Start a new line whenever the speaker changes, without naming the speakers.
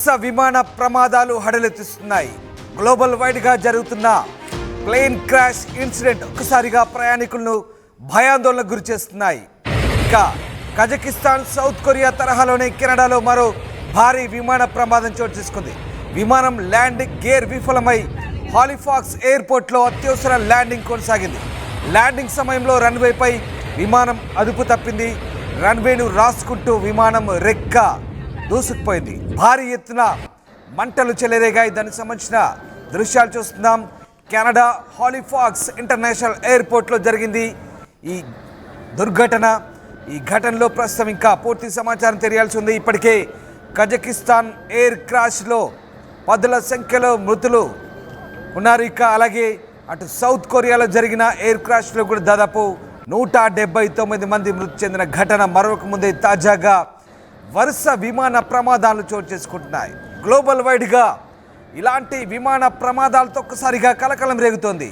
విమాన ప్రమాదాలు హడలెత్తిస్తున్నాయి. గ్లోబల్ వైడ్గా జరుగుతున్న ప్లేన్ క్రాష్ ఇన్సిడెంట్ ఒక్కసారిగా ప్రయాణికులను భయాందోళనకు గురిచేస్తున్నాయి. ఇక కజకిస్తాన్, సౌత్ కొరియా తరహాలోనే కెనడాలో మరో భారీ విమాన ప్రమాదం చోటు చేసుకుంది. విమానం ల్యాండింగ్ గేర్ విఫలమై హాలిఫాక్స్ ఎయిర్పోర్ట్లో అత్యవసర ల్యాండింగ్ కొనసాగింది. ల్యాండింగ్ సమయంలో రన్వేపై విమానం అదుపు తప్పింది. రన్వేను రాసుకుంటూ విమానం రెక్క దూసుకుపోయింది. భారీ ఎత్తున మంటలు చెలరేగాయి. దానికి సంబంధించిన దృశ్యాలు చూస్తున్నాం. కెనడా హాలిఫాక్స్ ఇంటర్నేషనల్ ఎయిర్పోర్ట్లో జరిగింది ఈ దుర్ఘటన. ఈ ఘటనలో ప్రస్తుతం ఇంకా పూర్తి సమాచారం తెలియాల్సి ఉంది. ఇప్పటికే కజకిస్తాన్ ఎయిర్ క్రాష్లో 10ల సంఖ్యలో మృతులు ఉన్నారు. ఇక అలాగే అటు సౌత్ కొరియాలో జరిగిన ఎయిర్ క్రాష్లో కూడా దాదాపు 179 మంది మృతి చెందిన ఘటన మరొక ముందే తాజాగా వరుస విమాన ప్రమాదాలు చోటు చేసుకుంటున్నాయి. గ్లోబల్ వైడ్గా ఇలాంటి విమాన ప్రమాదాలతో ఒక్కసారిగా కలకలం రేగుతోంది.